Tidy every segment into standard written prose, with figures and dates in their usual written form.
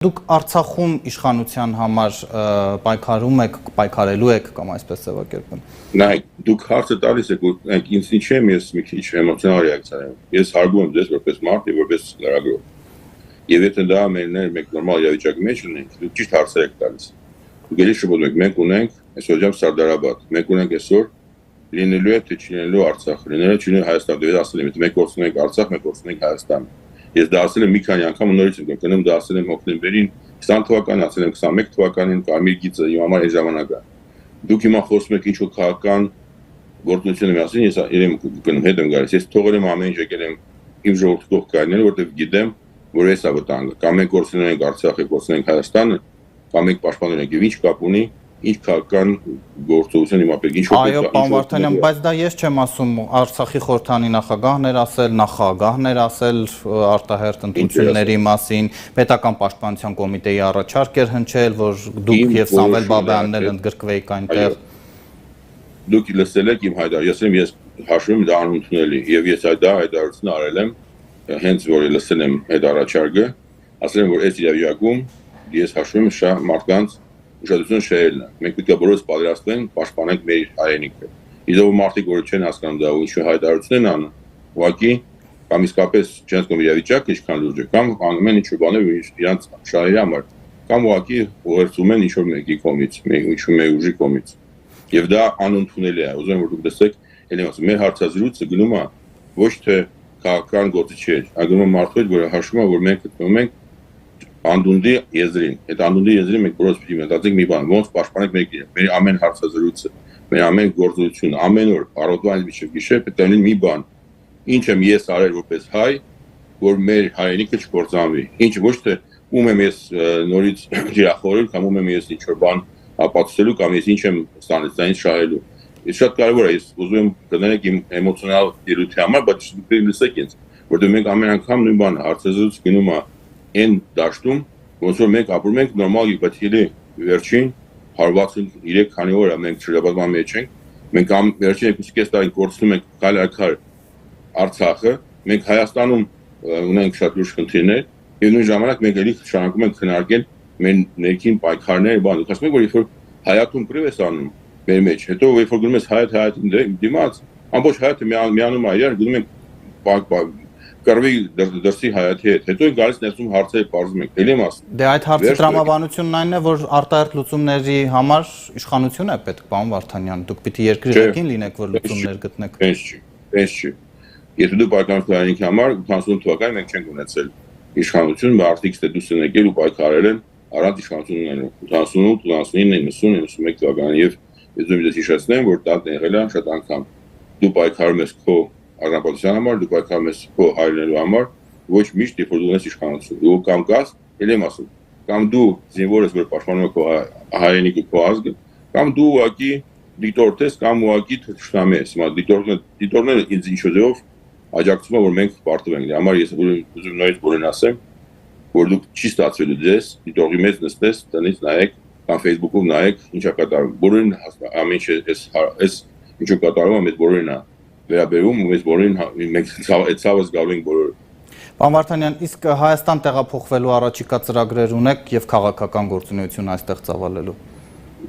Դուք Արցախում իշխանության համար պայքարում եք, պայքարելու եք կամ այսպես ձևակերպեմ։ Նայեք, դուք հարցը տալիս եք, նայեք, ինձ ինչ եմ, ես մի քիչ էմոցիոնալ ռեակցիա եմ։ Ես հարգում եմ ձեզ որպես մարդ եւ որպես լրագրող։ Եվ եթե դա մենք նորմալ իրավիճակի մեջ ունենք, դուք ճիշտ հարցեր եք տալիս։ Դուք էլի շփոթում եք, մենք ունենք այսօր ջամ Սարդարաբադ, մենք ունենք այսօր լինելու է թե չլինելու Արցախ, լինելու չլինելու Հայաստան, դե ասել եմ, մենք գործում ենք Արցախ, մենք գործում ենք Հայաստան։ Ես դա ասել եմ մի քանի անգամ ու նորից եմ կրկնում, դա ասել եմ հոկտեմբերին 20 թվականին, ասել եմ 21 թվականին, Կարմիր գիծը իմ համար այս ժամանակը։ Դուք հիմա խոսում եք ինչ-որ քաղաքական գործունեությունը միասին, ես իրեմ կրկնում, հետ եմ գալիս, ես թողել եմ ամեն ինչ, եկել եմ իմ ժողովրդի կողք կայնել, որտեղ գիտեմ, որ այս է վտանգը։ Կամ մենք գործում ենք Արցախը, գործում ենք Հայաստանը, կամ մենք պաշտպանում ենք, եւ ինչ կապ ունի, ինչ քաղաքական գործողություն հիմա պետք է ինչ-որ Այո, պարոն Վարդանյան, բայց դա ես չեմ ասում, Արցախի խորհրդանի նախագահն էր ասել, նախագահն էր ասել արտահերթ ընտրությունների մասին, պետական պաշտպանության կոմիտեի առաջարկ էր հնչել, որ դուք եւ Սամվել Բաբայանն էլ ընդգրկվեիք այնտեղ։ Դուք լսել եք իմ հայտարարությունը, ես հաշվում եմ դա անընդունելի եւ ես դա հայտարարությունը արել եմ հենց որ լսել եմ այդ առաջարկը, ասել եմ որ այս իրավիճակում ես հաշվում եմ շատ մարդկանց ուշադրություն շահելն է։ Մենք պետք է բոլորս պատրաստենք պաշտպանենք մեր հայրենիքը։ Իդեպ մարդիկ որ չեն հասկանում դա ու ինչ հայտարարություն են անում, ուղղակի կամ իսկապես չեն զգում իրավիճակը ինչքան լուրջ է, կամ անում են ինչ-որ բաներ իրանց շահերի համար, կամ ուղղակի ուղերձում են ինչ-որ մեկի կողմից, ինչ-որ մի ուժի կողմից։ Եվ դա անընդունելի է։ Ուզում եմ որ դուք տեսեք, ելեմ ասում, մեր հարցազրույցը գնում է ոչ թե քաղաքական գործի չէ, այլ գնում է մարդու հետ, որը հաշվում է, որ մենք գտնվում ենք անդունդի եզրին։ Այդ անդունդի եզրին մենք բոլորս պիտի մտածենք մի բան, ոնց պաշտպանենք մեր ամեն հարցազրույցը, մեր ամեն գործունեությունը, ամեն օր առօրյա միջև գիշեր պետք է լինի մի բան։ Ինչ եմ ես արել որպես հայ, որ մեր հայրենիքը չկործանվի։ Ինչ ոչ թե ում եմ ես նորից ջրախորել կամ ում եմ ես ինչ-որ բան ապացուցելու կամ ես ինչ եմ ստանալ, դա ինձ շահելու։ Ես շատ կարևոր է, ես ուզում եմ կներեք իմ էմոցիոնալ դիրույթի համար, բայց դուք լսեք ինձ, որտեղ մենք ամեն անգամ նույն բանը հարցազրույց գնում է այն դաշտում, ոնց որ մենք ապրում ենք նորմալ, բայց իլի վերջին 163 քանի օր մենք շրջապատման մեջ ենք, մենք վերջին 2.5 տարի գործում ենք քայլ-քայլ Արցախը, մենք Հայաստանում ունենք շատ լուրջ խնդիրներ, եւ նույն ժամանակ մենք էլի շարունակում ենք քննարկել մեր ներքին պայքարները, բան, դուք ասում եք, որ երբ որ հայատում կրիվ ես անում մեր մեջ, հետո երբ որ գնում ես հայատի դիմաց, ամբողջ հայատը միանում է իրար, գնում ենք կրվի դրսի հայատի հետ, հետո են գալիս ներսում հարցերը պարզում ենք, ելի եմ ասում։ Դե այդ հարցի տրամաբանությունն այն է, որ արտահերթ լուծումների համար իշխանություն է պետք, պարոն Վարդանյան, դուք պիտի երկրի ղեկին լինեք, որ լուծումներ գտնեք։ Հենց չի։ Եթե դու պայքարում հայրենիքի համար 88 թվականին մենք չենք ունեցել իշխանություն, մարդիկ ստեդուսն եկել ու պայքարել են առանց իշխանություն ունենալու 88, 89, 90, 91 թվականին եւ ես դուք հիշեցնեմ, որ դա եղել է շատ անգամ։ Դու պայքարում ես քո առնապատության համար, դու պայքարում ես քո հայրենելու համար, ոչ միշտ երբ որ դու ունես իշխանություն։ Դու կամ կաս, ել եմ ասում, կամ դու զինվոր ես, որ պաշտպանում ես քո հայրենիքը, քո ազգը, կամ դու ուղղակի դիտորդ ես, կամ ուղղակի թշնամի ես։ Հիմա դիտորները ինձ ինչ ոդով աջակցում է, որ մենք պարտվենք։ Դրա համար ես ուզում նորից բոլորին ասեմ, որ դուք չի ստացվելու ձեզ, դիտորի մեջ նստես, տնից նայեք, կամ Facebook-ով նայեք, ինչա կատարվում։ Բոլորին ամեն ինչ էս ինչու կատարվում է, մեզ բոլորին է վերաբերում ու մեզ բոլորին մենք այդ ցավը զգալու ենք բոլորը։ Պարոն Վարդանյան, իսկ Հայաստան տեղափոխվելու առաջիկա ծրագրեր ունեք եւ քաղաքական գործունեություն այստեղ ծավալելու։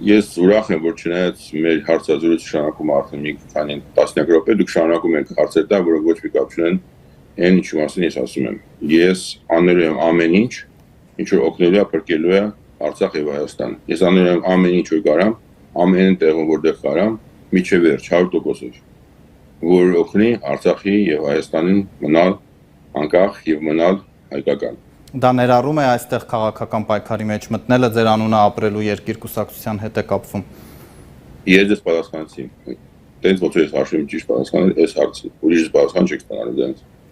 Ես ուրախ եմ, որ չնայած մեր հարցազրույցը շարունակում արդեն մի քանի տասնյակ րոպե, դուք շարունակում եք հարցեր տալ, որոնք ոչ մի կապ չունեն այն ինչի մասին ես ասում եմ։ Ես անելու եմ ամեն ինչ, ինչ որ օգնելու է, փրկելու է Արցախ եւ Հայաստան։ Ես անելու եմ ամեն ինչ որ կարամ, ամեն տեղում որտեղ կարամ, միջև վերջ 100%-ով, որ օգնի Արցախի եւ Հայաստանին մնալ անկախ եւ մնալ հայկական։ Դա ներառում է այստեղ քաղաքական պայքարի մեջ մտնելը, ձեր անունը ապրելու երկիր կուսակցության հետ է կապվում։ Ես պատասխանեցի։ Տենց ոնց ես հաշվում ճիշտ պատասխանել այս հարցին։ Ուրիշ պատասխան չեք ստանալու դրանից։